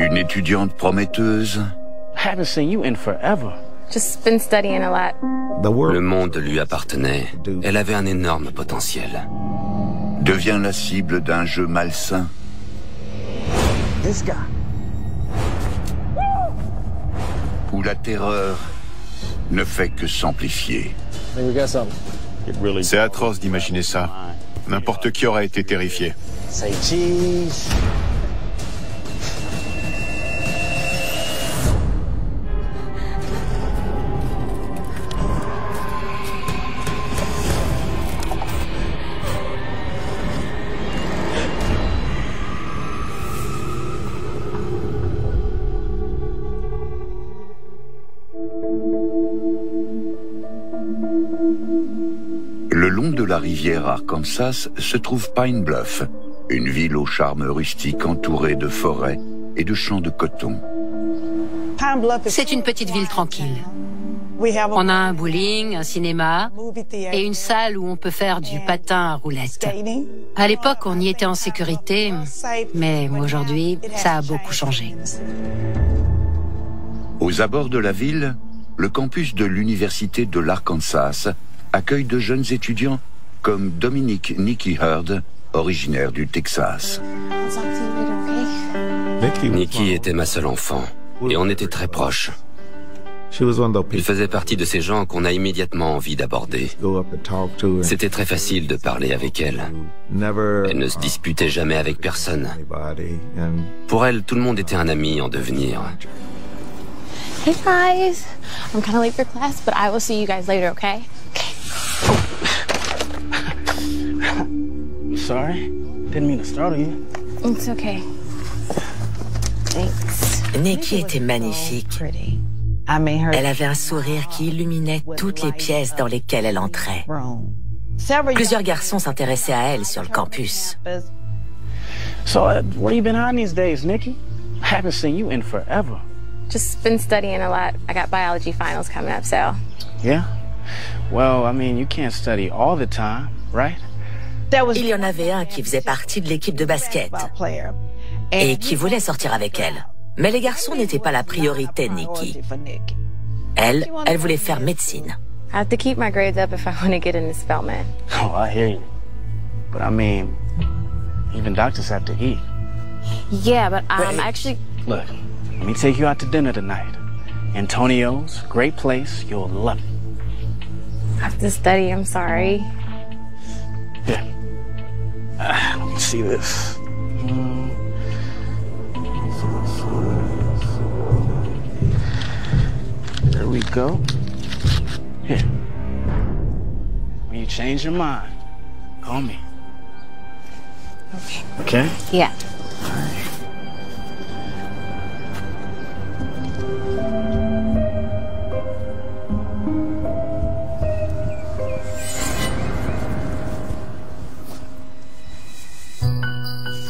Une étudiante prometteuse. Haven't seen you in forever. Just been studying a lot. Le monde lui appartenait. Elle avait un énorme potentiel. Devient la cible d'un jeu malsain. This guy. Où la terreur ne fait que s'amplifier. C'est atroce d'imaginer ça. N'importe qui aurait été terrifié. Say cheese. Le long de la rivière Arkansas se trouve Pine Bluff, une ville au charme rustique entourée de forêts et de champs de coton. C'est une petite ville tranquille. On a un bowling, un cinéma et une salle où on peut faire du patin à roulettes. À l'époque, on y était en sécurité, mais aujourd'hui, ça a beaucoup changé. Aux abords de la ville, le campus de l'Université de l'Arkansas accueille de jeunes étudiants comme Dominic Nikki Hurd, originaire du Texas. Nikki était ma seule enfant, et on était très proches. Il faisait partie de ces gens qu'on a immédiatement envie d'aborder. C'était très facile de parler avec elle. Elle ne se disputait jamais avec personne. Pour elle, tout le monde était un ami en devenir. Hey guys, I'm kind of late for class, but I will see you guys later, okay? Sorry, didn't mean to startle you. It's okay. Thanks. Nikki était magnifique. Elle avait un sourire qui illuminait toutes les pièces dans lesquelles elle entrait. Plusieurs garçons s'intéressaient à elle sur le campus. So, where you been hiding these days, Nikki? I haven't seen you in forever. Just been studying a lot. I got biology finals coming up, so. Yeah? Well, I mean, you can't study all the time, right? Il y en avait un qui faisait partie de l'équipe de basket et qui voulait sortir avec elle. Mais les garçons n'étaient pas la priorité de Nikki. Elle voulait faire médecine. I have to keep my grades up if I want to get into Spelman. Oh, I hear you. But I mean, even doctors have to eat. Yeah, but Hey, actually. Look, let me take you out to dinner tonight. Antonio's, great place, you'll love it. I have to study, I'm sorry. Here. Let me see this. There we go. Here. When you change your mind, call me. Okay. Okay? Yeah.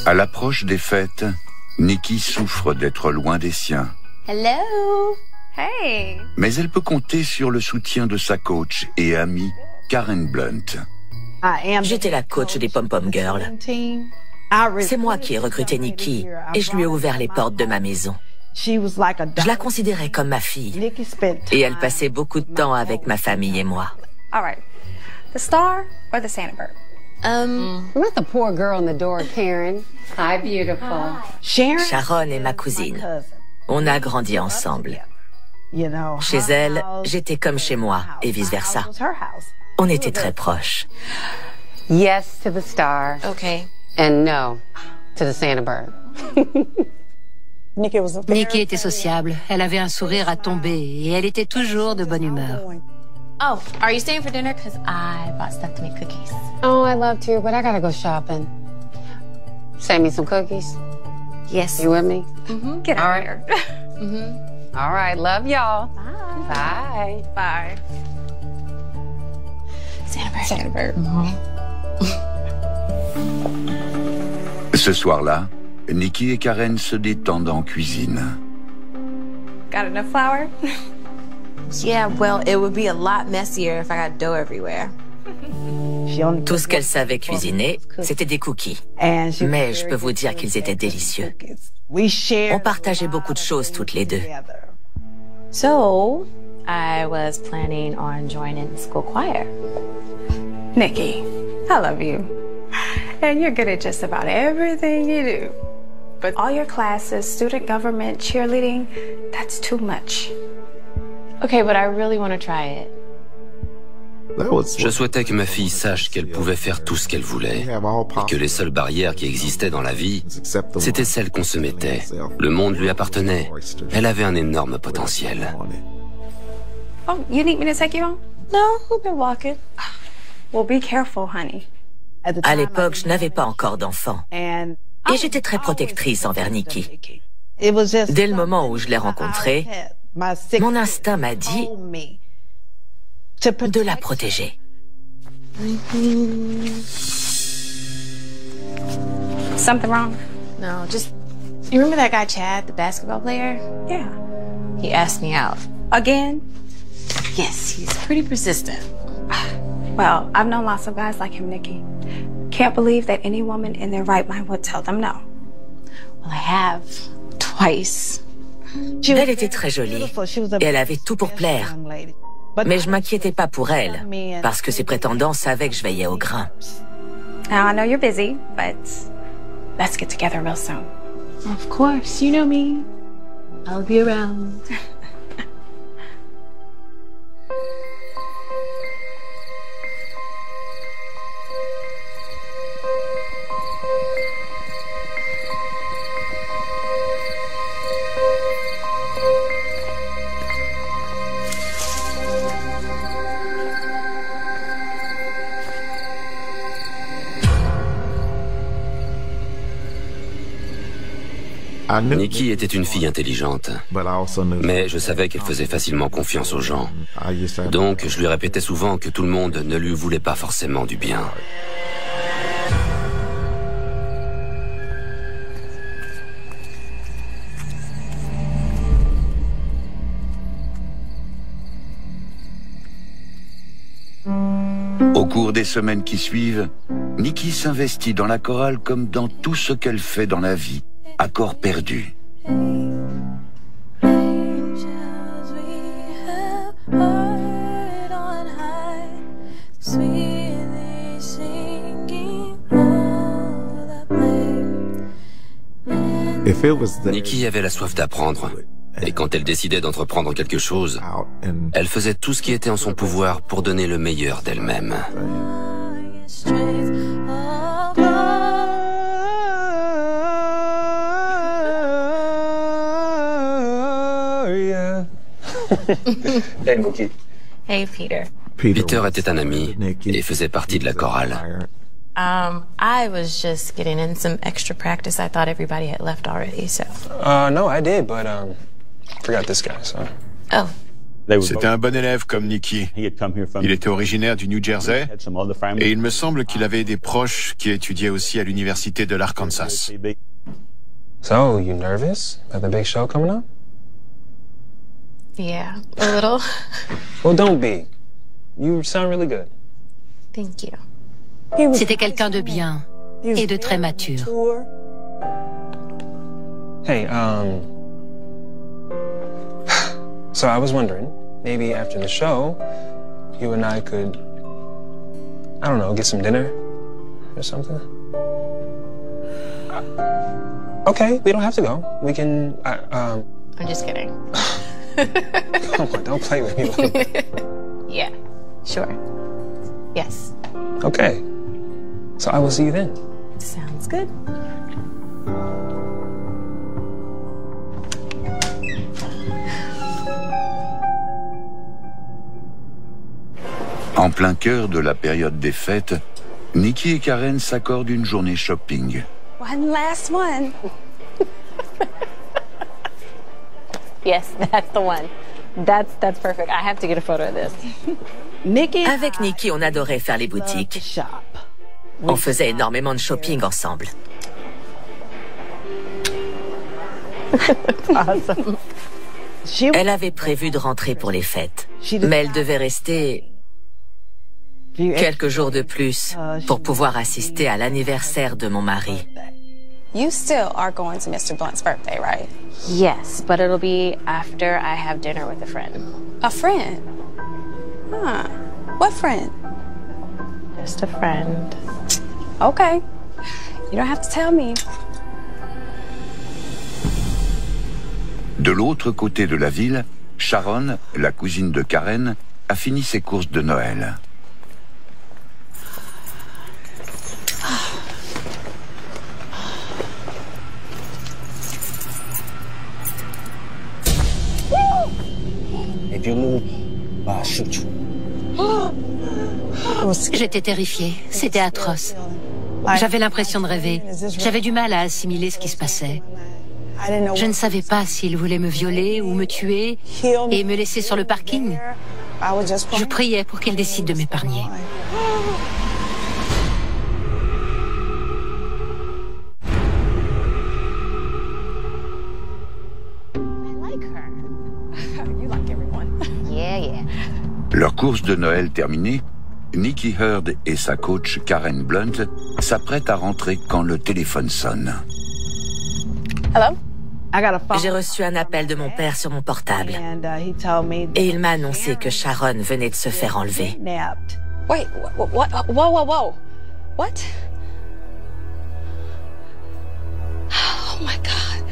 À l'approche des fêtes, Nikki souffre d'être loin des siens. Hello. Hey. Mais elle peut compter sur le soutien de sa coach et amie, Karen Blunt. J'étais la coach des Pom-Pom Girls. C'est moi qui ai recruté Nikki et je lui ai ouvert les portes de ma maison. Je la considérais comme ma fille et elle passait beaucoup de temps avec ma famille et moi. All right. The star or the Santa bird? You're not the poor girl in the door, Karen. Hi, beautiful. Sharon est ma cousine. On a grandi ensemble. Chez elle, j'étais comme chez moi et vice-versa. On était très proches. Yes to the star. Okay. And no to the Santa bird. Nikki était sociable, elle avait un sourire à tomber et elle était toujours de bonne humeur. Oh, are you staying for dinner? Because I bought stuff to make cookies. Oh, I love to, but I gotta go shopping. Send me some cookies. Yes. You with me? Mm-hmm. Get out of here. Mm-hmm. All right, love y'all. Bye. Bye. Bye. Santa bird. Ce soir-là, Nikki et Karen se détendent en cuisine. Got enough flour? Yeah, well, it would be a lot messier if I got dough everywhere. Tout ce qu'elle savait cuisiner, c'était des cookies. Mais je peux vous dire qu'ils étaient délicieux. On partageait beaucoup de choses toutes les deux. So, I was planning on joining the school choir. Nikki, I love you. And you're good at just about everything you do. But all your classes, student government, cheerleading, that's too much. Okay, but I really want to try it. Je souhaitais que ma fille sache qu'elle pouvait faire tout ce qu'elle voulait et que les seules barrières qui existaient dans la vie, c'était celles qu'on se mettait. Le monde lui appartenait. Elle avait un énorme potentiel. Oh, you need me to take you home? No, we've been walking. Well, be careful, honey. À l'époque, je n'avais pas encore d'enfant. Et j'étais très protectrice envers Nikki. Dès le moment où je l'ai rencontrée, mon instinct m'a dit de la protéger. Something wrong? No, just... You remember that guy Chad, the basketball player? Yeah. He asked me out. Again? Yes, he's pretty persistent. Well, I've known lots of guys like him, Nikki. Can't believe that any woman in their right mind would tell them no. Well, I have. Twice. Elle était très jolie et elle avait tout pour plaire. Mais je m'inquiétais pas pour elle, parce que ses prétendants savaient que je veillais au grain. Now, I know you're busy, but let's get together real soon. Of course, you know me. I'll be around. Nikki était une fille intelligente, mais je savais qu'elle faisait facilement confiance aux gens. Donc je lui répétais souvent que tout le monde ne lui voulait pas forcément du bien. Au cours des semaines qui suivent, Nikki s'investit dans la chorale comme dans tout ce qu'elle fait dans la vie. À corps perdu. Nikki avait la soif d'apprendre. Et quand elle décidait d'entreprendre quelque chose, elle faisait tout ce qui était en son pouvoir pour donner le meilleur d'elle-même. Hey, Nikki. Hey, Peter. Peter était un ami et faisait partie de la chorale. I was just getting in some extra practice. I thought everybody had left already, so. No, I did, but forgot this guy, so. Oh. C'était un bon élève comme Nikki. Il était originaire du New Jersey et il me semble qu'il avait des proches qui étudiaient aussi à l'université de l'Arkansas. So, you nervous about the big show coming up? Yeah, a little. Well, don't be. You sound really good. Thank you. C'était quelqu'un de bien et de très mature. Hey, so I was wondering, maybe after the show, you and I could, I don't know, get some dinner or something? Okay, we don't have to go. We can, I'm just kidding. Come on, don't play with me like that. Yeah, sure. Yes. Okay. So I will see you then. Sounds good. En plein cœur de la période des fêtes, Nikki et Karen s'accordent une journée shopping. One last one. Yes, that's the one. That's perfect. I have to get a photo of this. Avec Nikki, on adorait faire les boutiques. On faisait énormément de shopping ensemble. Awesome. Elle avait prévu de rentrer pour les fêtes, mais elle devait rester Quelques jours de plus pour pouvoir assister à l'anniversaire de mon mari. You still are going to Mr. Blunt's birthday, right? Yes, but it'll be after I have dinner with a friend. A friend? Huh. What friend? Just a friend. Okay. You don't have to tell me. De l'autre côté de la ville, Sharon, la cousine de Karen, a fini ses courses de Noël. J'étais terrifiée. C'était atroce. J'avais l'impression de rêver. J'avais du mal à assimiler ce qui se passait. Je ne savais pas s'il voulait me violer ou me tuer et me laisser sur le parking. Je priais pour qu'il décide de m'épargner. Leur course de Noël terminée, Nikki Hurd et sa coach Karen Blunt s'apprêtent à rentrer quand le téléphone sonne. Hello? J'ai reçu un appel de mon père sur mon portable. Et il m'a annoncé que Sharon venait de se faire enlever. Wait, whoa. What? Oh my God.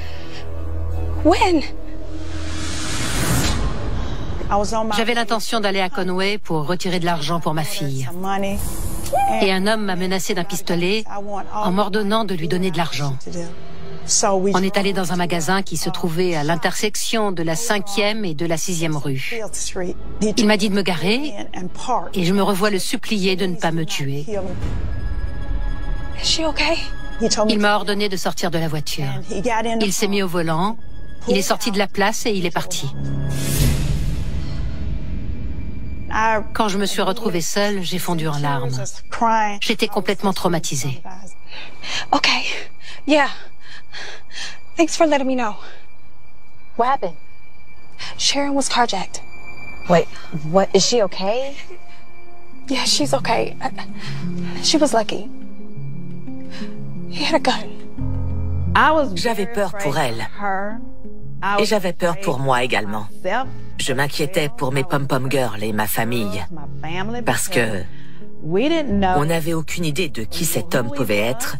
When? J'avais l'intention d'aller à Conway pour retirer de l'argent pour ma fille. Et un homme m'a menacé d'un pistolet en m'ordonnant de lui donner de l'argent. On est allé dans un magasin qui se trouvait à l'intersection de la 5e et de la 6e rue. Il m'a dit de me garer et je me revois le supplier de ne pas me tuer. Il m'a ordonné de sortir de la voiture. Il s'est mis au volant, il est sorti de la place et il est parti. Quand je me suis retrouvée seule, j'ai fondu en larmes. J'étais complètement traumatisée. Okay, yeah. Thanks for letting me know. What happened? Sharon was carjacked. Wait, what? Is she okay? Yeah, she's okay. She was lucky. He had a gun. J'avais peur pour elle. Et j'avais peur pour moi également. Je m'inquiétais pour mes pom-pom girls et ma famille. Parce que on n'avait aucune idée de qui cet homme pouvait être,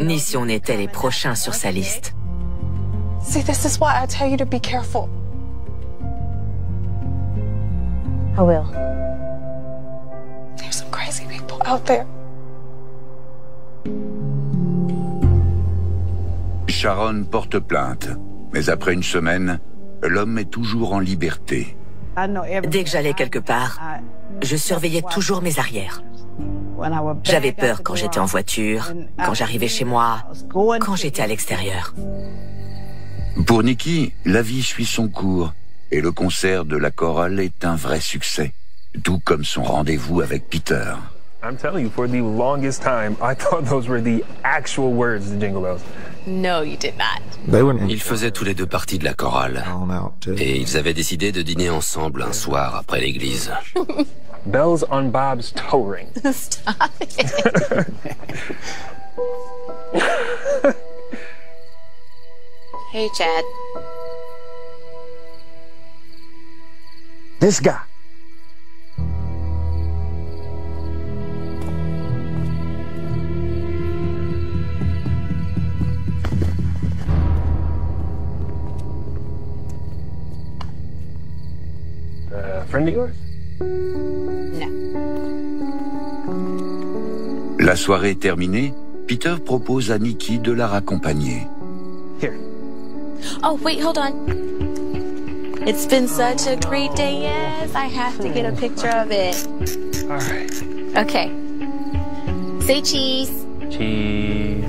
ni si on était les prochains sur sa liste. See, this is why I tell you to be careful. I will. There's some crazy people out there. Sharon porte plainte, mais après une semaine, l'homme est toujours en liberté. Dès que j'allais quelque part, je surveillais toujours mes arrières. J'avais peur quand j'étais en voiture, quand j'arrivais chez moi, quand j'étais à l'extérieur. Pour Nikki, la vie suit son cours et le concert de la chorale est un vrai succès, tout comme son rendez-vous avec Peter. I'm telling you, for the longest time, I thought those were the actual words of Jingle Bells. No, you did not. Ils faisaient tous les deux partie de la chorale. Et ils avaient décidé de dîner ensemble un soir après l'église. Bells on Bob's toe ring. Stop it. Hey, Chad. This guy. Friend of yours? No. La soirée terminée, Peter propose à Nikki de la raccompagner. Here. Oh, wait, hold on. It's been such a great day, yes. I have to get a picture of it. All right. Okay. Say cheese. Cheese.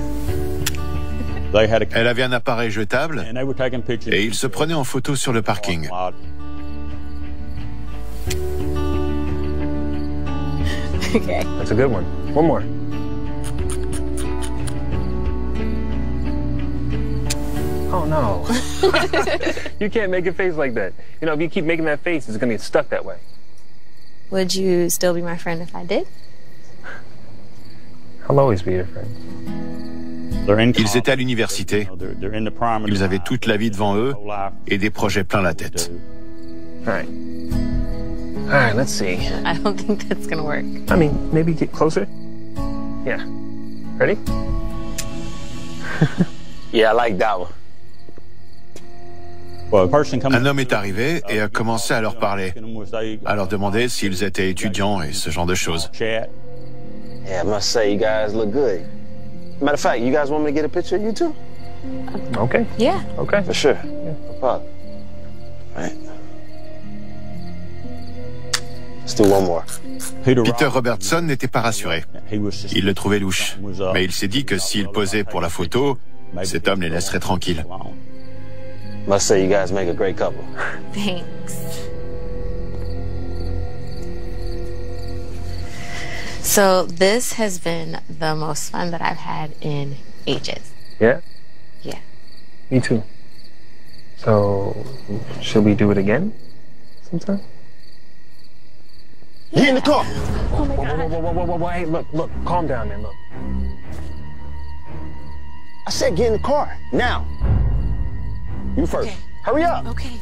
Elle avait un appareil jetable et ils se prenaient en photo sur le parking. Okay. That's a good one. One more. Oh, no. You can't make a face like that. You know, if you keep making that face, it's going to get stuck that way. Would you still be my friend if I did? I'll always be your friend. Ils étaient à l'université. Ils avaient toute la vie devant eux et des projets plein la tête. All right, let's see. I don't think that's gonna work. I mean, maybe get closer. Yeah. Ready? Yeah, I like that one. Un homme est arrivé et a commencé à leur parler, à leur demander s'ils étaient étudiants et ce genre de choses. Yeah, I must say, you guys look good. Matter of fact, you guys want me to get a picture of you too? Okay. Yeah. Okay. For sure. Yeah. No problem. All right. Let's do one more. Peter Robertson n'était pas rassuré. Il le trouvait louche. Mais il s'est dit que s'il posait pour la photo, cet homme les laisserait tranquilles. Must say, you guys make a great couple. Thanks. So this has been the most fun that I've had in ages. Yeah? Yeah. Me too. So, should we do it again sometime? Get in the car! Oh my God. Whoa, hey, look, calm down, man, look. I said get in the car, now. You first. Okay. Hurry up! Okay.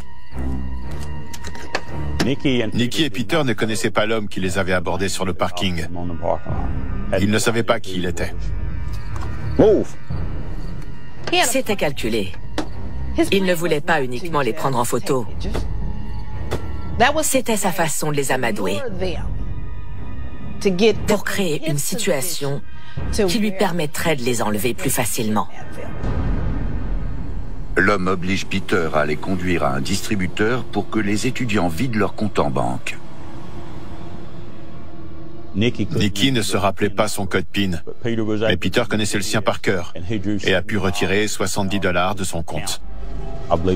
Nikki et Peter ne connaissaient pas l'homme qui les avait abordés sur le parking. Ils ne savaient pas qui il était. Move! C'était calculé. Il ne voulait pas uniquement les prendre en photo. C'était sa façon de les amadouer. Pour créer une situation qui lui permettrait de les enlever plus facilement. L'homme oblige Peter à les conduire à un distributeur pour que les étudiants vident leur compte en banque. Nikki ne se rappelait pas son code PIN, mais Peter connaissait le sien par cœur et a pu retirer $70 de son compte.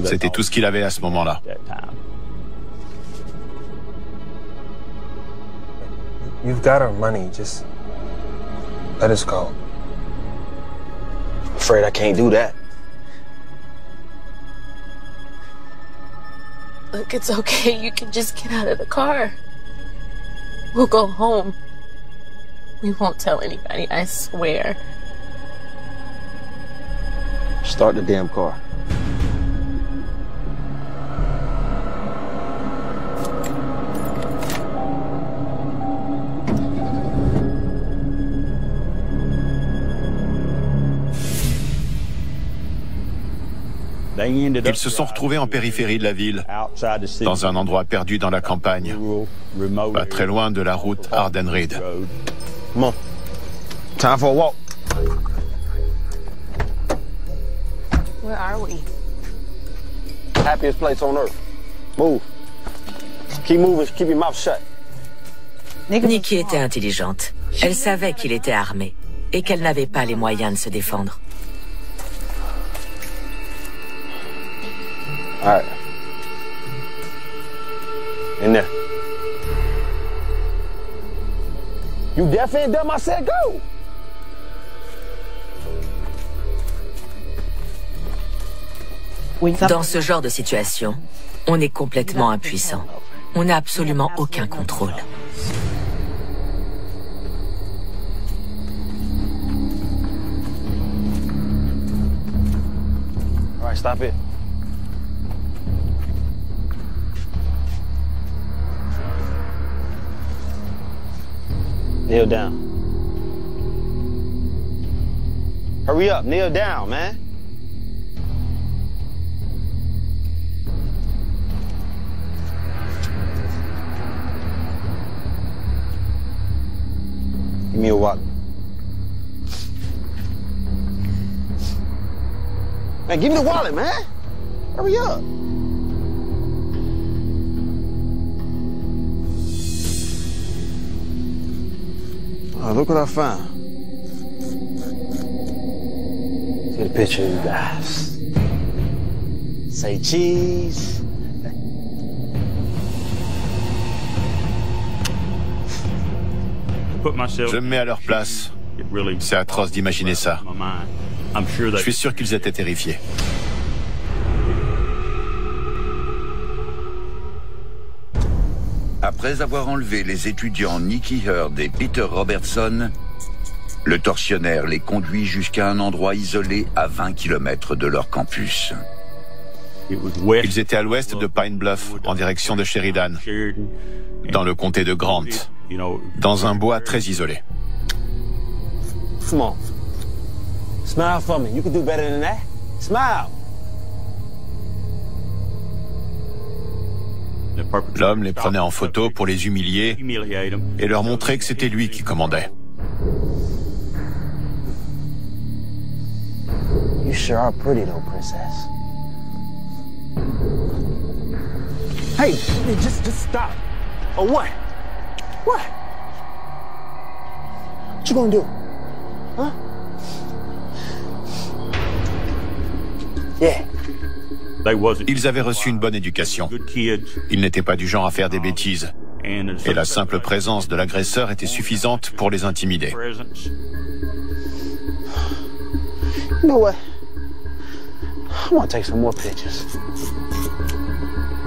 C'était tout ce qu'il avait à ce moment-là. You've got our money, just let us go. I'm afraid I can't do that. Look, it's okay. You can just get out of the car. We'll go home. We won't tell anybody, I swear. Start the damn car. Ils se sont retrouvés en périphérie de la ville, dans un endroit perdu dans la campagne, pas très loin de la route Arden-Reed. Come on. Time for a walk. Where are we? Happiest place on earth. Move. Keep moving, keep your mouth shut. Nikki était intelligente. Elle savait qu'il était armé et qu'elle n'avait pas les moyens de se défendre. All right. In there. You deaf and dumb, I said go. Dans ce genre de situation, on est complètement impuissant. On n'a absolument aucun contrôle. All right, stop it. Kneel down. Hurry up, kneel down, man. Give me your wallet. Man, give me the wallet, man. Hurry up. Oh, look what I found. See the picture, you guys. Say cheese. Je me mets à leur place. C'est atroce d'imaginer ça. Je suis sûr qu'ils étaient terrifiés. Après avoir enlevé les étudiants Nikki Hurd et Peter Robertson, Le tortionnaire les conduit jusqu'à un endroit isolé à 20 km de leur campus. Ils étaient à l'ouest de Pine Bluff, en direction de Sheridan, dans le comté de Grant, dans un bois très isolé. Come on. Smile for me. You can do better than that. Smile. L'homme les prenait en photo pour les humilier et leur montrer que c'était lui qui commandait. You sure are pretty though, princess. Hey, just stop. Or what? What? What you gonna do? Huh? Yeah. Ils avaient reçu une bonne éducation. Ils n'étaient pas du genre à faire des bêtises. Et la simple présence de l'agresseur était suffisante pour les intimider. You know what? I want to take some more pictures.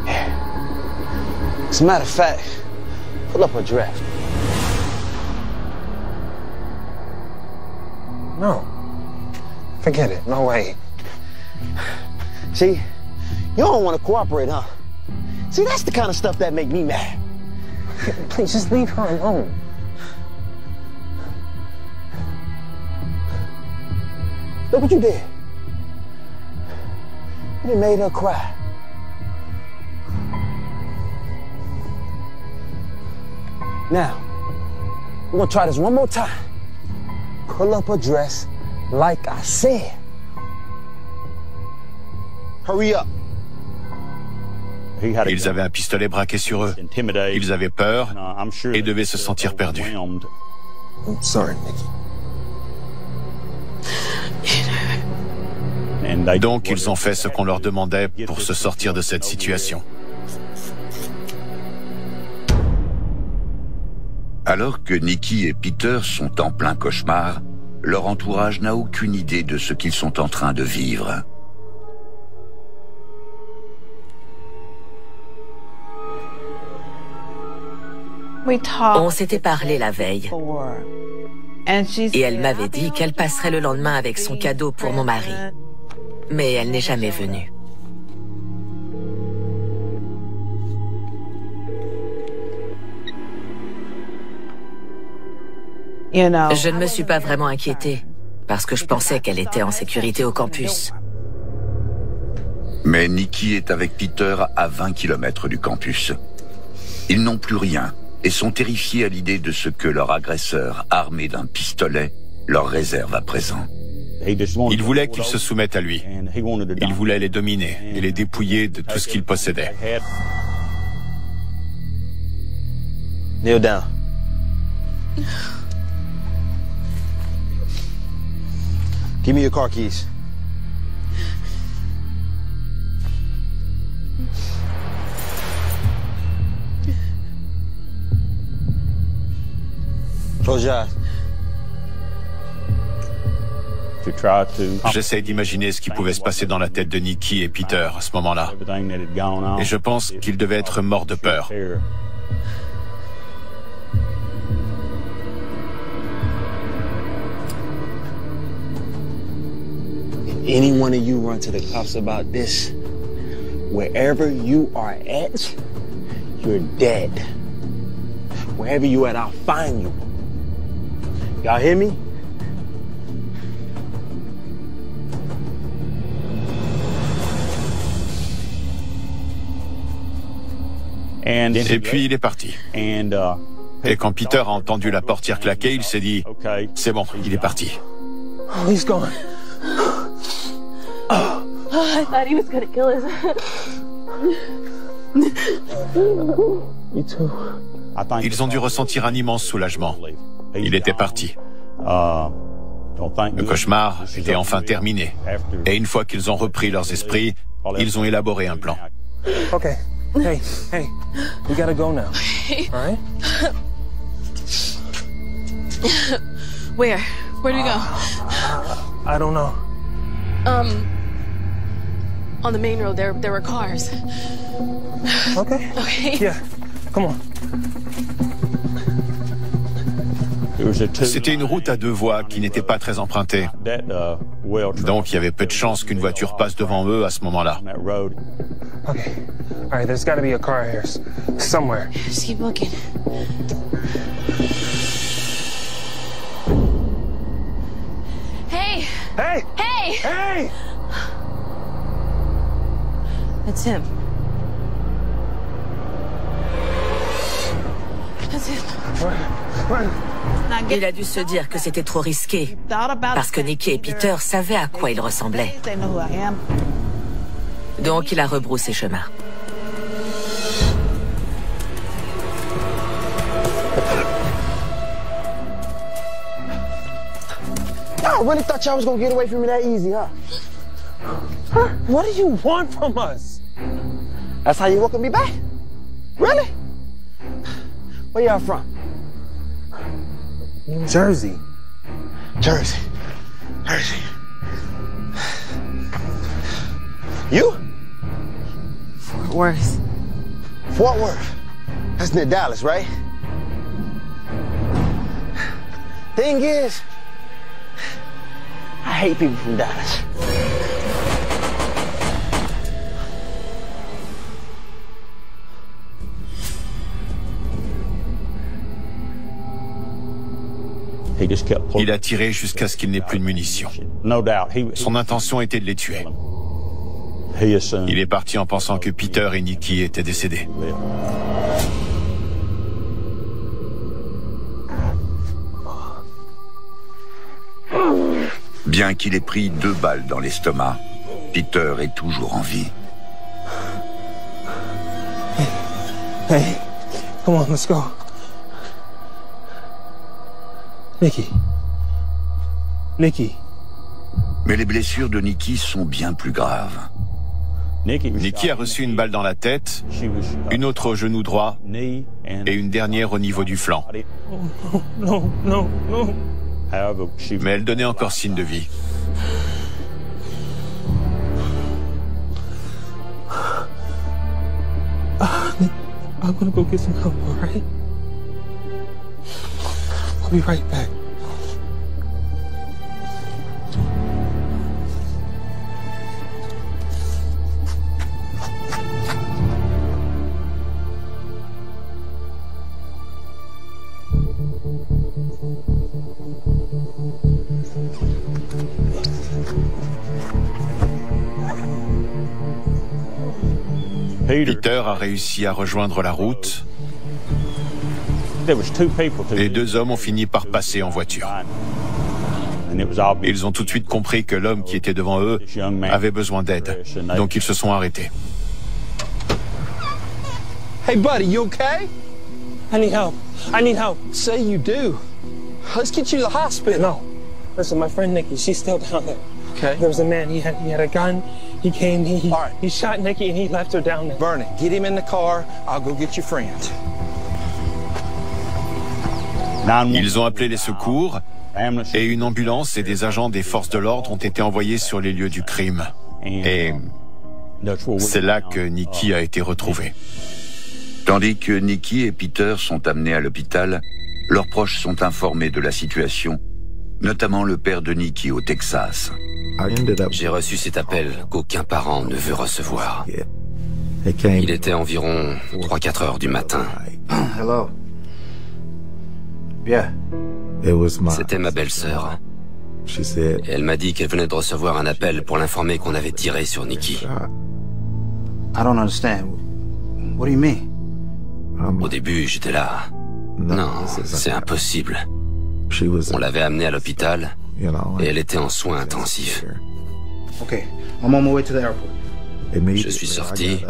Yeah. As a matter of fact, pull up a draft. No. Forget it. No way. See? You don't want to cooperate, huh? See, that's the kind of stuff that make me mad. Please, just leave her alone. Look what you did. You made her cry. Now, we're gonna try this one more time. Pull up her dress like I said. Hurry up. Ils avaient un pistolet braqué sur eux. Ils avaient peur et devaient se sentir perdus. I'm sorry, Nikki. Donc, ils ont fait ce qu'on leur demandait pour se sortir de cette situation. Alors que Nikki et Peter sont en plein cauchemar, leur entourage n'a aucune idée de ce qu'ils sont en train de vivre. On s'était parlé la veille. Et elle m'avait dit qu'elle passerait le lendemain avec son cadeau pour mon mari. Mais elle n'est jamais venue. Je ne me suis pas vraiment inquiétée, parce que je pensais qu'elle était en sécurité au campus. Mais Nikki est avec Peter à 20 km du campus. Ils n'ont plus rien et sont terrifiés à l'idée de ce que leur agresseur, armé d'un pistolet, leur réserve à présent. Il voulait qu'ils se soumettent à lui. Il voulait les dominer et les dépouiller de tout ce qu'ils possédaient. Kneel down. Give me your car keys. Close your eyes. J'essaie d'imaginer ce qui pouvait se passer dans la tête de Nikki et Peter à ce moment-là. Et je pense qu'ils devaient être morts de peur. Any one of you run to the cops about this, wherever you are at, you're dead. Wherever you at, I'll find you. Y'all hear me? Et puis il est parti. Et quand Peter a entendu la portière claquer, il s'est dit, c'est bon, il est parti. Oh, he's gone. I thought he was gonna kill us. Me too. Ils ont dû ressentir un immense soulagement. Il était parti. Le cauchemar était enfin terminé. Et une fois qu'ils ont repris leurs esprits, ils ont élaboré un plan. Okay. Hey, we gotta go now. All right? Where do we go? I don't know. On the main road, there were cars. Okay. Okay. Yeah. Come on. C'était une route à 2 voies qui n'était pas très empruntée. Donc il y avait peu de chances qu'une voiture passe devant eux à ce moment-là. Okay. All right, there's got to be a car here somewhere. Just keep looking. Hey! Hey! Hey! Hey! That's him. That's him. Run. Il a dû se dire que c'était trop risqué, parce que Nicky et Peter savaient à quoi ils ressemblaient. Donc il a rebroussé chemin. I really thought y'all was gonna get away from me that easy, huh? What do you want from us? That's how you welcome me back? Really? Where y'all from? Jersey. Jersey. Jersey. You? Fort Worth. Fort Worth. That's near Dallas, right? Thing is, I hate people from Dallas. Il a tiré jusqu'à ce qu'il n'ait plus de munitions. Son intention était de les tuer. Il est parti en pensant que Peter et Nicky étaient décédés. Bien qu'il ait pris 2 balles dans l'estomac, Peter est toujours en vie. Hey, come on, let's go. Nicky. Mais les blessures de Nicky sont bien plus graves. Nicky a reçu une balle dans la tête, une autre au genou droit et une dernière au niveau du flanc. Non. Mais elle donnait encore signe de vie. I'm gonna go get some help, all right? I'll be right back. Peter a réussi à rejoindre la route. Les 2 hommes ont fini par passer en voiture. Ils ont tout de suite compris que l'homme qui était devant eux avait besoin d'aide. Donc ils se sont arrêtés. Hey buddy, you okay? I need help. Say you do. Let's get you to the hospital. No. Listen, my friend Nicky, she's still down there. Okay. There was a man, he had a gun. He came, he shot Nicky and he left her down there. Bernie, get him in the car. I'll go get your friend. Ils ont appelé les secours et une ambulance et des agents des forces de l'ordre ont été envoyés sur les lieux du crime. Et c'est là que Nicky a été retrouvé. Tandis que Nicky et Peter sont amenés à l'hôpital, leurs proches sont informés de la situation, notamment le père de Nicky au Texas. J'ai reçu cet appel qu'aucun parent ne veut recevoir. Il était environ 3-4 heures du matin. Hello. Yeah. C'était ma belle-sœur. Et elle m'a dit qu'elle venait de recevoir un appel pour l'informer qu'on avait tiré sur Nicky. I don't understand. What do you mean? Au début, j'étais là. Non, c'est impossible. On l'avait amenée à l'hôpital et elle était en soins intensifs. Okay, I'm on my way to the airport. Je suis sorti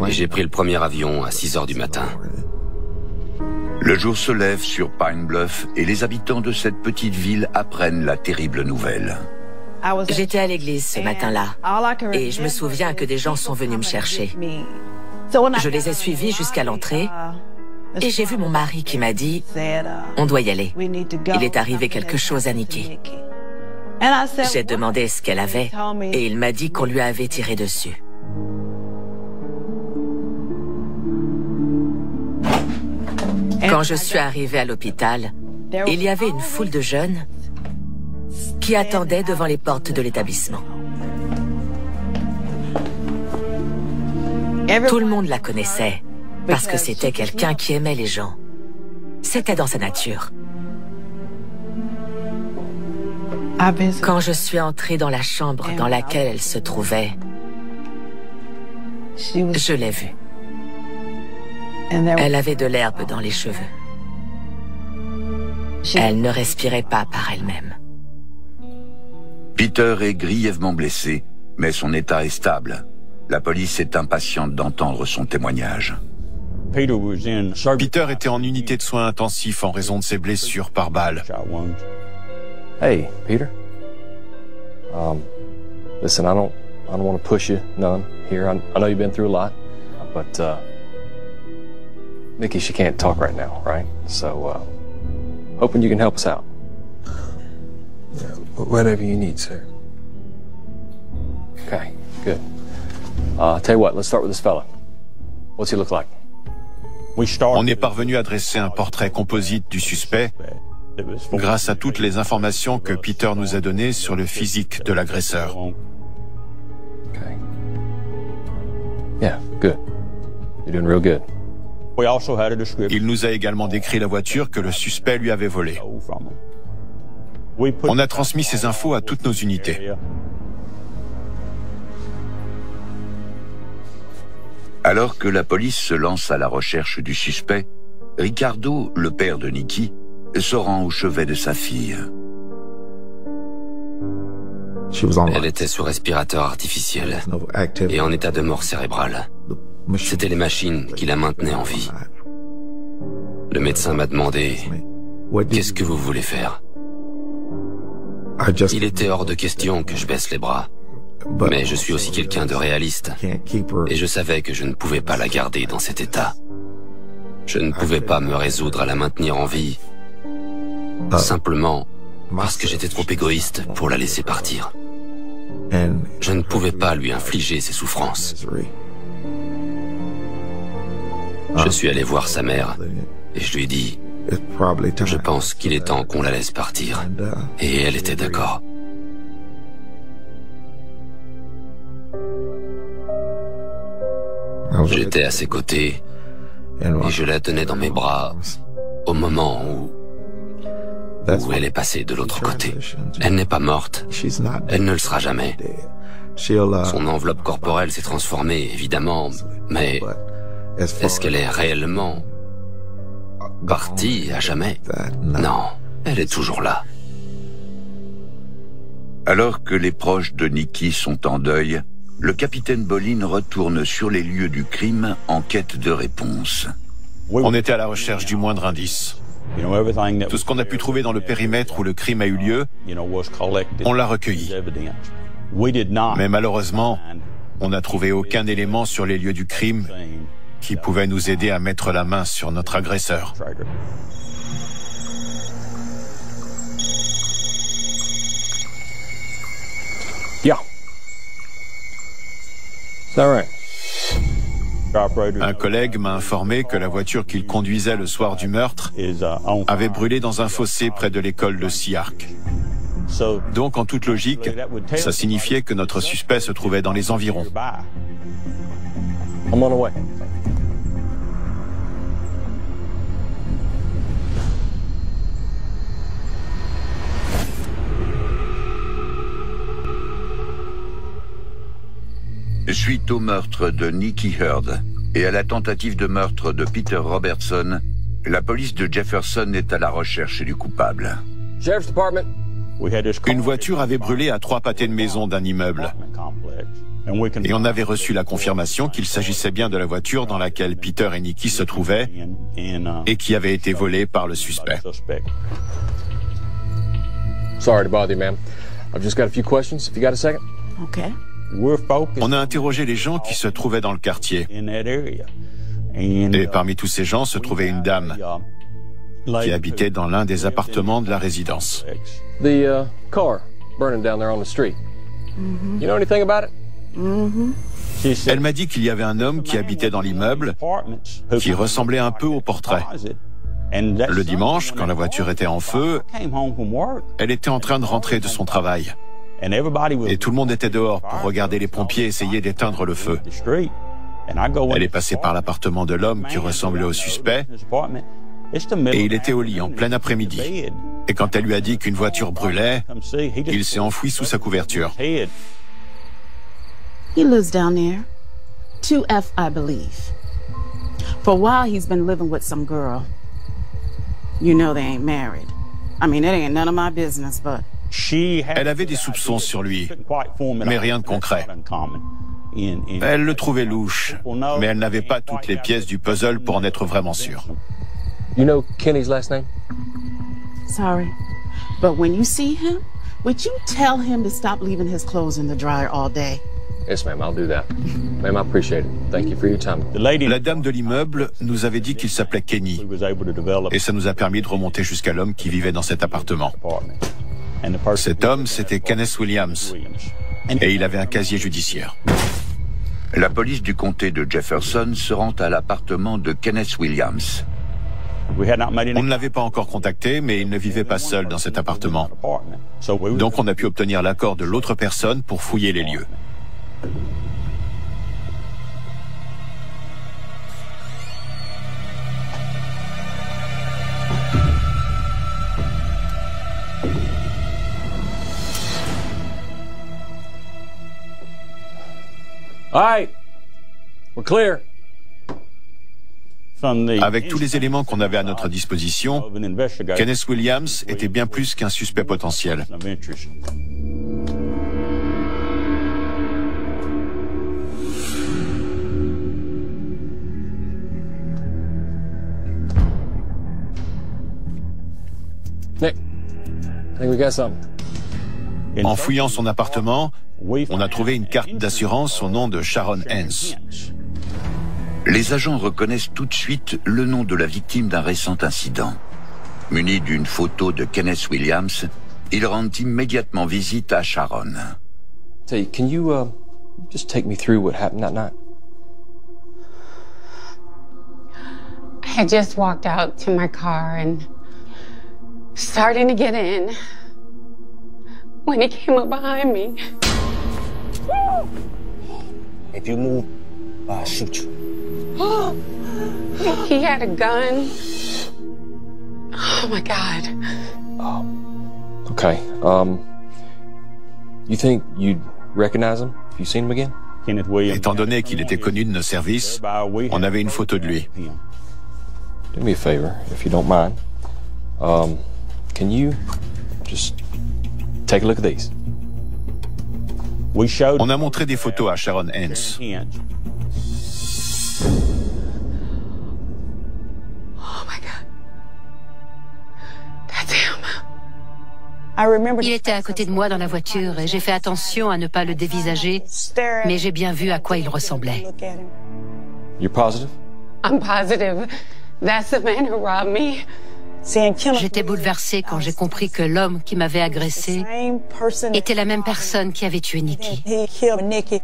et j'ai pris le premier avion à 6 heures du matin. Le jour se lève sur Pine Bluff et les habitants de cette petite ville apprennent la terrible nouvelle. J'étais à l'église ce matin-là et je me souviens que des gens sont venus me chercher. Je les ai suivis jusqu'à l'entrée et j'ai vu mon mari qui m'a dit « On doit y aller. Il est arrivé quelque chose à Nicky. » J'ai demandé ce qu'elle avait et il m'a dit qu'on lui avait tiré dessus. Quand je suis arrivée à l'hôpital, il y avait une foule de jeunes qui attendaient devant les portes de l'établissement. Tout le monde la connaissait, parce que c'était quelqu'un qui aimait les gens. C'était dans sa nature. Quand je suis entrée dans la chambre dans laquelle elle se trouvait, je l'ai vue. Elle avait de l'herbe dans les cheveux. Elle ne respirait pas par elle-même. Peter est grièvement blessé, mais son état est stable. La police est impatiente d'entendre son témoignage. Peter était en unité de soins intensifs en raison de ses blessures par balle. Hey, Peter. Listen, I don't want to push you none here. I know you've been through a lot, but Nikki, she can't talk right now, right? So, hoping you can help us out. Yeah, whatever you need, sir. Okay, good. Tell you what, let's start with this fella. What's he look like? On est parvenu à dresser un portrait composite du suspect grâce à toutes les informations que Peter nous a données sur le physique de l'agresseur. Okay. Yeah, good. You're doing real good. Il nous a également décrit la voiture que le suspect lui avait volée. On a transmis ces infos à toutes nos unités. Alors que la police se lance à la recherche du suspect, Ricardo, le père de Nikki, se rend au chevet de sa fille. Elle était sous respirateur artificiel et en état de mort cérébrale. C'était les machines qui la maintenaient en vie. Le médecin m'a demandé « Qu'est-ce que vous voulez faire ?» Il était hors de question que je baisse les bras. Mais je suis aussi quelqu'un de réaliste. Et je savais que je ne pouvais pas la garder dans cet état. Je ne pouvais pas me résoudre à la maintenir en vie. Simplement parce que j'étais trop égoïste pour la laisser partir. Je ne pouvais pas lui infliger ses souffrances. Je suis allé voir sa mère et je lui ai dit « Je pense qu'il est temps qu'on la laisse partir. » Et elle était d'accord. J'étais à ses côtés et je la tenais dans mes bras au moment où elle est passée de l'autre côté. Elle n'est pas morte. Elle ne le sera jamais. Son enveloppe corporelle s'est transformée, évidemment, mais est-ce qu'elle est réellement partie à jamais? Non, elle est toujours là. Alors que les proches de Nikki sont en deuil, le capitaine Bolin retourne sur les lieux du crime en quête de réponses. On était à la recherche du moindre indice. Tout ce qu'on a pu trouver dans le périmètre où le crime a eu lieu, on l'a recueilli. Mais malheureusement, on n'a trouvé aucun élément sur les lieux du crime qui pouvait nous aider à mettre la main sur notre agresseur. Yeah. Is that right? Un collègue m'a informé que la voiture qu'il conduisait le soir du meurtre avait brûlé dans un fossé près de l'école de Seark. Donc, en toute logique, ça signifiait que notre suspect se trouvait dans les environs. I'm on the way. Suite au meurtre de Nikki Heard et à la tentative de meurtre de Peter Robertson, la police de Jefferson est à la recherche du coupable. Une voiture avait brûlé à 3 pâtés de maison d'un immeuble. Et on avait reçu la confirmation qu'il s'agissait bien de la voiture dans laquelle Peter et Nikki se trouvaient et qui avait été volée par le suspect. Sorry to bother you, ma'am. I've just got a few questions, if you got a second. Okay. On a interrogé les gens qui se trouvaient dans le quartier. Et parmi tous ces gens se trouvait une dame qui habitait dans l'un des appartements de la résidence. The car burning down there on the street. You know anything about it? Elle m'a dit qu'il y avait un homme qui habitait dans l'immeuble qui ressemblait un peu au portrait. Le dimanche, quand la voiture était en feu, elle était en train de rentrer de son travail. Et tout le monde était dehors pour regarder les pompiers essayer d'éteindre le feu. Elle est passée par l'appartement de l'homme qui ressemblait au suspect, et il était au lit en plein après-midi. Et quand elle lui a dit qu'une voiture brûlait, il s'est enfoui sous sa couverture. He lives down there. 2F, I believe. For a while, he's been living with some girl. You know they ain't married. I mean, it ain't none of my business, but... Elle avait des soupçons sur lui, mais rien de concret. Elle le trouvait louche, mais elle n'avait pas toutes les pièces du puzzle pour en être vraiment sûre. You know Kenny's last name? Sorry, but when you see him, would you tell him to stop leaving his clothes in the dryer all day? Yes, ma'am, I'll do that. Ma'am, I appreciate it. Thank you for your time. La dame de l'immeuble nous avait dit qu'il s'appelait Kenny, et ça nous a permis de remonter jusqu'à l'homme qui vivait dans cet appartement. Cet homme, c'était Kenneth Williams, et il avait un casier judiciaire. La police du comté de Jefferson se rend à l'appartement de Kenneth Williams. On ne l'avait pas encore contacté, mais il ne vivait pas seul dans cet appartement. Donc on a pu obtenir l'accord de l'autre personne pour fouiller les lieux. All right, we're clear. Avec tous les éléments qu'on avait à notre disposition, Kenneth Williams était bien plus qu'un suspect potentiel. Nick, I think we got something. En fouillant son appartement, on a trouvé une carte d'assurance au nom de Sharon Hance. Les agents reconnaissent tout de suite le nom de la victime d'un récent incident. Muni d'une photo de Kenneth Williams, ils rendent immédiatement visite à Sharon. Say, can you just take me through what happened that night? I had just walked out to my car and starting to get in when he came up behind me. If you move, I'll shoot you. He had a gun. Oh my God. Okay. You think you'd recognize him if you seen him again? Étant donné qu'il était connu de nos services, on avait une photo de lui. Do me a favor, if you don't mind. Can you just take a look at these? On a montré des photos à Sharon Hance. Il était à côté de moi dans la voiture et j'ai fait attention à ne pas le dévisager, mais j'ai bien vu à quoi il ressemblait. You're positive? I'm positive. That's the man who robbed me. J'étais bouleversée quand j'ai compris que l'homme qui m'avait agressée était la même personne qui avait tué Nikki.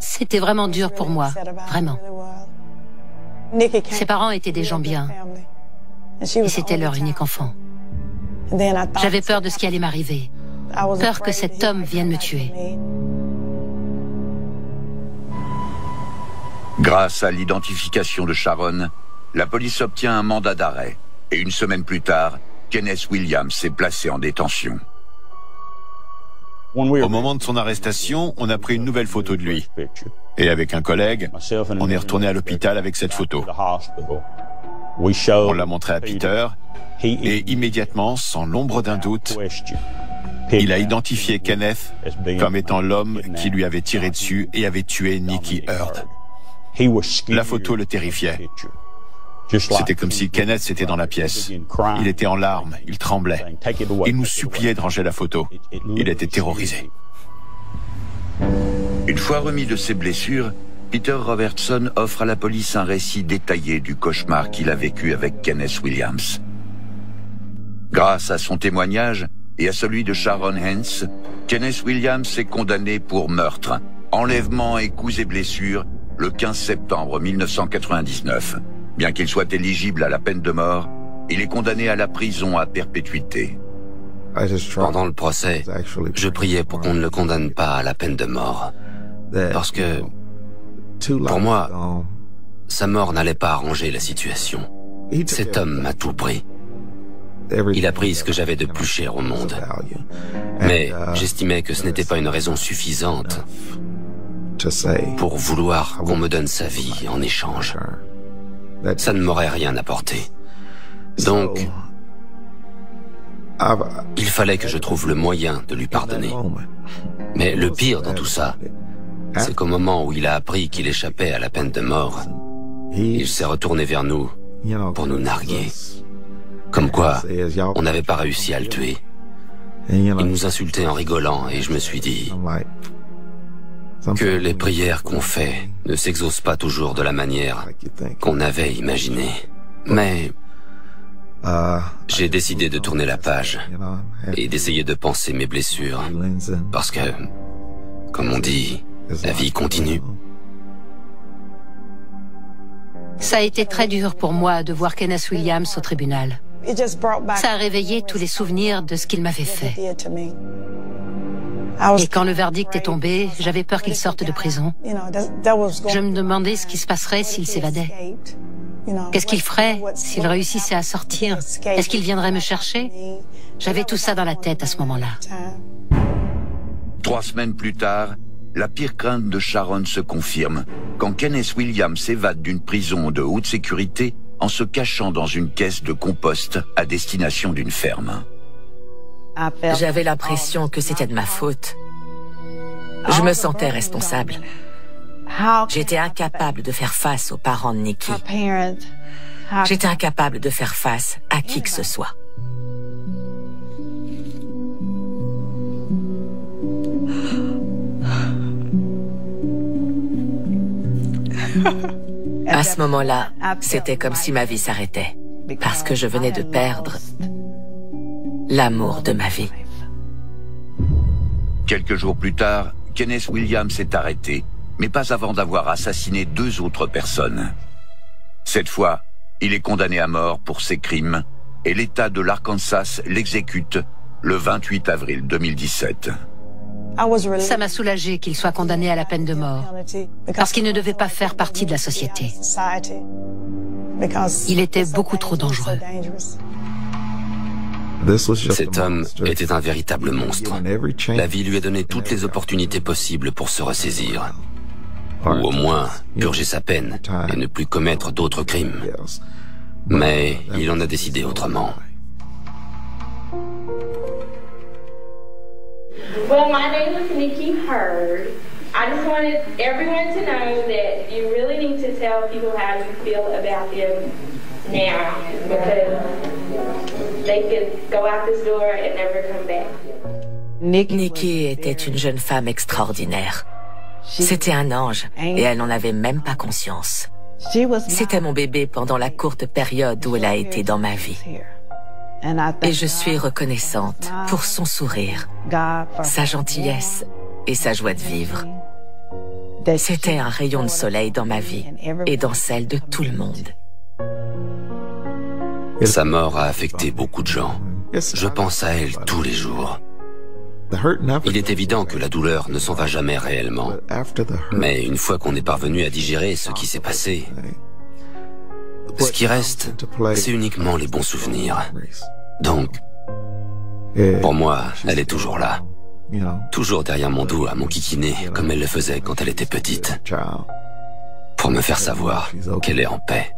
C'était vraiment dur pour moi, vraiment. Ses parents étaient des gens bien, et c'était leur unique enfant. J'avais peur de ce qui allait m'arriver, peur que cet homme vienne me tuer. Grâce à l'identification de Sharon, la police obtient un mandat d'arrêt. Et une semaine plus tard, Kenneth Williams est placé en détention. Au moment de son arrestation, on a pris une nouvelle photo de lui. Et avec un collègue, on est retourné à l'hôpital avec cette photo. On l'a montré à Peter, et immédiatement, sans l'ombre d'un doute, il a identifié Kenneth comme étant l'homme qui lui avait tiré dessus et avait tué Nikki Heard. La photo le terrifiait. C'était comme si Kenneth était dans la pièce. Il était en larmes, il tremblait. Il nous suppliait de ranger la photo. Il était terrorisé. Une fois remis de ses blessures, Peter Robertson offre à la police un récit détaillé du cauchemar qu'il a vécu avec Kenneth Williams. Grâce à son témoignage et à celui de Sharon Hance, Kenneth Williams est condamné pour meurtre, enlèvement et coups et blessures le 15 septembre 1999. Bien qu'il soit éligible à la peine de mort, il est condamné à la prison à perpétuité. Pendant le procès, je priais pour qu'on ne le condamne pas à la peine de mort. Parce que, pour moi, sa mort n'allait pas arranger la situation. Cet homme m'a tout pris. Il a pris ce que j'avais de plus cher au monde. Mais j'estimais que ce n'était pas une raison suffisante pour vouloir qu'on me donne sa vie en échange. Ça ne m'aurait rien apporté. Donc, il fallait que je trouve le moyen de lui pardonner. Mais le pire dans tout ça, c'est qu'au moment où il a appris qu'il échappait à la peine de mort, il s'est retourné vers nous pour nous narguer. Comme quoi, on n'avait pas réussi à le tuer. Il nous insultait en rigolant et je me suis dit que les prières qu'on fait ne s'exaucent pas toujours de la manière qu'on avait imaginée. Mais j'ai décidé de tourner la page et d'essayer de panser mes blessures. Parce que, comme on dit, la vie continue. Ça a été très dur pour moi de voir Kenneth Williams au tribunal. Ça a réveillé tous les souvenirs de ce qu'il m'avait fait. Et quand le verdict est tombé, j'avais peur qu'il sorte de prison. Je me demandais ce qui se passerait s'il s'évadait. Qu'est-ce qu'il ferait s'il réussissait à sortir? Est-ce qu'il viendrait me chercher? J'avais tout ça dans la tête à ce moment-là. 3 semaines plus tard, la pire crainte de Sharon se confirme quand Kenneth Williams s'évade d'une prison de haute sécurité en se cachant dans une caisse de compost à destination d'une ferme. J'avais l'impression que c'était de ma faute. Je me sentais responsable. J'étais incapable de faire face aux parents de Nikki. J'étais incapable de faire face à qui que ce soit. À ce moment-là, c'était comme si ma vie s'arrêtait, parce que je venais de perdre l'amour de ma vie. Quelques jours plus tard, Kenneth Williams est arrêté, mais pas avant d'avoir assassiné 2 autres personnes. Cette fois, il est condamné à mort pour ses crimes, et l'État de l'Arkansas l'exécute le 28 avril 2017. Ça m'a soulagé qu'il soit condamné à la peine de mort, parce qu'il ne devait pas faire partie de la société. Il était beaucoup trop dangereux. Cet homme était un véritable monstre. La vie lui a donné toutes les opportunités possibles pour se ressaisir. Ou au moins purger sa peine et ne plus commettre d'autres crimes. Mais il en a décidé autrement. Well, my name is Nikki Hurd. I just wanted everyone to know that you really need to tell people how you feel about them now, because they could go out this door and never come back. Nikki était une jeune femme extraordinaire. C'était un ange et elle n'en avait même pas conscience. C'était mon bébé pendant la courte période où elle a été dans ma vie. Et je suis reconnaissante pour son sourire, sa gentillesse et sa joie de vivre. C'était un rayon de soleil dans ma vie et dans celle de tout le monde. Sa mort a affecté beaucoup de gens. Je pense à elle tous les jours. Il est évident que la douleur ne s'en va jamais réellement. Mais une fois qu'on est parvenu à digérer ce qui s'est passé, ce qui reste, c'est uniquement les bons souvenirs. Donc, pour moi, elle est toujours là. Toujours derrière mon dos à m'enquiquiner, comme elle le faisait quand elle était petite. Pour me faire savoir qu'elle est en paix.